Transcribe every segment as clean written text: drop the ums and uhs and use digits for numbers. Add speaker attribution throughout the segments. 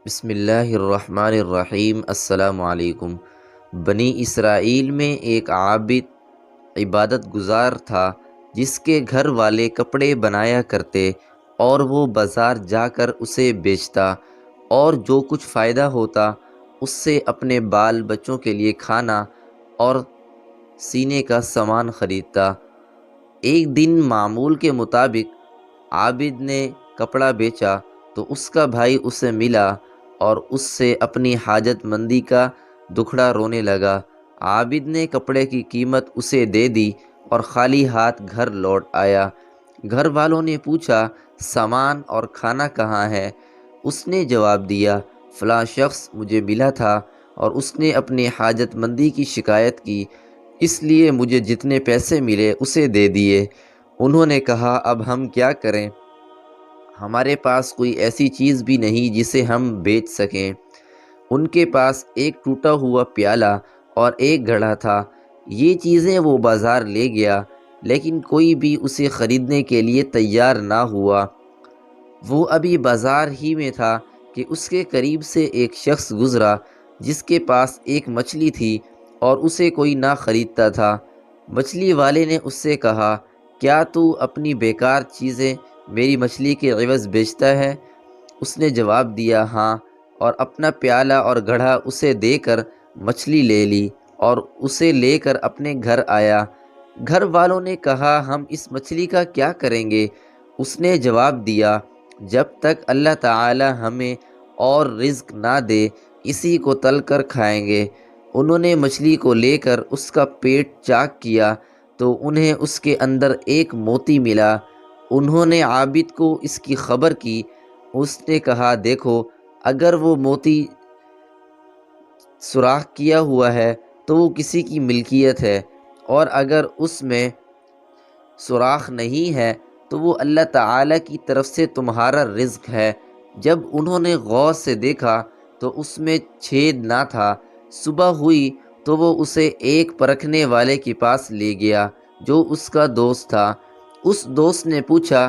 Speaker 1: بسم اللہ الرحمن الرحیم۔ السلام علیکم۔ بنی اسرائیل میں ایک عابد عبادت گزار تھا جس کے گھر والے کپڑے بنایا کرتے اور وہ بازار جا کر اسے بیچتا اور جو کچھ فائدہ ہوتا اس سے اپنے بال بچوں کے لیے کھانا اور سینے کا سامان خریدتا۔ ایک دن معمول کے مطابق عابد نے کپڑا بیچا تو اس کا بھائی اسے ملا اور اس سے اپنی حاجت مندی کا دکھڑا رونے لگا۔ عابد نے کپڑے کی قیمت اسے دے دی اور خالی ہاتھ گھر لوٹ آیا۔ گھر والوں نے پوچھا سامان اور کھانا کہاں ہے؟ اس نے جواب دیا فلاں شخص مجھے ملا تھا اور اس نے اپنی حاجت مندی کی شکایت کی، اس لیے مجھے جتنے پیسے ملے اسے دے دیے۔ انہوں نے کہا اب ہم کیا کریں؟ ہمارے پاس کوئی ایسی چیز بھی نہیں جسے ہم بیچ سکیں۔ ان کے پاس ایک ٹوٹا ہوا پیالہ اور ایک گھڑا تھا۔ یہ چیزیں وہ بازار لے گیا لیکن کوئی بھی اسے خریدنے کے لیے تیار نہ ہوا۔ وہ ابھی بازار ہی میں تھا کہ اس کے قریب سے ایک شخص گزرا جس کے پاس ایک مچھلی تھی اور اسے کوئی نہ خریدتا تھا۔ مچھلی والے نے اس سے کہا کیا تو اپنی بیکار چیزیں میری مچھلی کے عوض بیچتا ہے؟ اس نے جواب دیا ہاں، اور اپنا پیالہ اور گھڑا اسے دے کر مچھلی لے لی اور اسے لے کر اپنے گھر آیا۔ گھر والوں نے کہا ہم اس مچھلی کا کیا کریں گے؟ اس نے جواب دیا جب تک اللہ تعالی ہمیں اور رزق نہ دے اسی کو تل کر کھائیں گے۔ انہوں نے مچھلی کو لے کر اس کا پیٹ چاک کیا تو انہیں اس کے اندر ایک موتی ملا۔ انہوں نے عابد کو اس کی خبر کی۔ اس نے کہا دیکھو اگر وہ موتی سوراخ کیا ہوا ہے تو وہ کسی کی ملکیت ہے، اور اگر اس میں سوراخ نہیں ہے تو وہ اللہ تعالی کی طرف سے تمہارا رزق ہے۔ جب انہوں نے غور سے دیکھا تو اس میں چھید نہ تھا۔ صبح ہوئی تو وہ اسے ایک پرکھنے والے کے پاس لے گیا جو اس کا دوست تھا۔ اس دوست نے پوچھا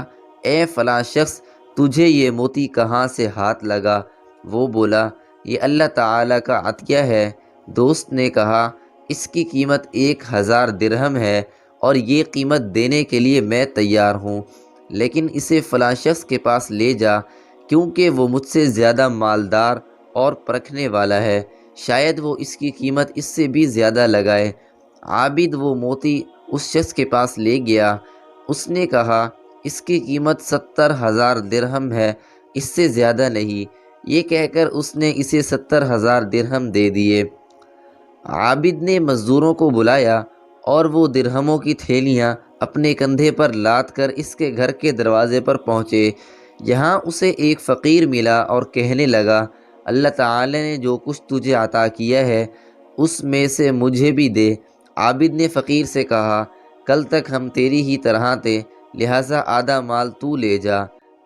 Speaker 1: اے فلاں شخص تجھے یہ موتی کہاں سے ہاتھ لگا؟ وہ بولا یہ اللہ تعالی کا عطیہ ہے۔ دوست نے کہا اس کی قیمت 1000 درہم ہے اور یہ قیمت دینے کے لیے میں تیار ہوں، لیکن اسے فلاں شخص کے پاس لے جا کیونکہ وہ مجھ سے زیادہ مالدار اور پرکھنے والا ہے، شاید وہ اس کی قیمت اس سے بھی زیادہ لگائے۔ عابد وہ موتی اس شخص کے پاس لے گیا۔ اس نے کہا اس کی قیمت 70,000 درہم ہے، اس سے زیادہ نہیں۔ یہ کہہ کر اس نے اسے 70,000 درہم دے دیے۔ عابد نے مزدوروں کو بلایا اور وہ درہموں کی تھیلیاں اپنے کندھے پر لاد کر اس کے گھر کے دروازے پر پہنچے۔ یہاں اسے ایک فقیر ملا اور کہنے لگا اللہ تعالی نے جو کچھ تجھے عطا کیا ہے اس میں سے مجھے بھی دے۔ عابد نے فقیر سے کہا کل تک ہم تیری ہی طرح تھے، لہٰذا آدھا مال تو لے جا۔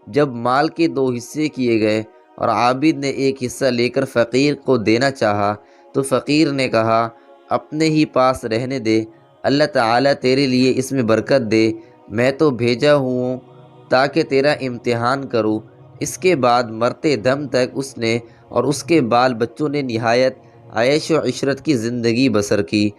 Speaker 1: جب مال کے 2 حصے کیے گئے اور عابد نے ایک حصہ لے کر فقیر کو دینا چاہا تو فقیر نے کہا اپنے ہی پاس رہنے دے، اللہ تعالیٰ تیرے لیے اس میں برکت دے، میں تو بھیجا ہوں تاکہ تیرا امتحان کروں۔ اس کے بعد مرتے دم تک اس نے اور اس کے بال بچوں نے نہایت عیش و عشرت کی زندگی بسر کی۔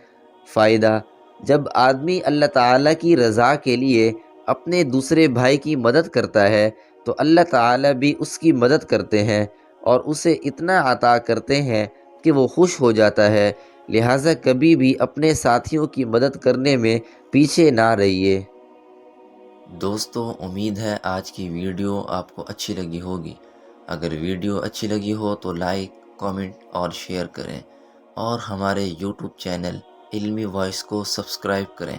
Speaker 1: فائدہ: جب آدمی اللہ تعالیٰ کی رضا کے لیے اپنے دوسرے بھائی کی مدد کرتا ہے تو اللہ تعالیٰ بھی اس کی مدد کرتے ہیں اور اسے اتنا عطا کرتے ہیں کہ وہ خوش ہو جاتا ہے۔ لہٰذا کبھی بھی اپنے ساتھیوں کی مدد کرنے میں پیچھے نہ رہیے۔
Speaker 2: دوستو امید ہے آج کی ویڈیو آپ کو اچھی لگی ہوگی۔ اگر ویڈیو اچھی لگی ہو تو لائک، کامنٹ اور شیئر کریں، اور ہمارے یوٹیوب چینل علمی وائس کو سبسکرائب کریں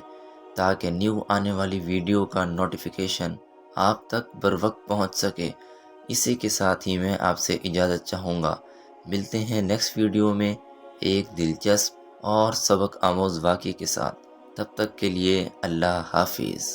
Speaker 2: تاکہ نیو آنے والی ویڈیو کا نوٹیفیکیشن آپ تک بر وقت پہنچ سکے۔ اسی کے ساتھ ہی میں آپ سے اجازت چاہوں گا۔ ملتے ہیں نیکسٹ ویڈیو میں ایک دلچسپ اور سبق آموز واقعے کے ساتھ۔ تب تک کے لیے اللہ حافظ۔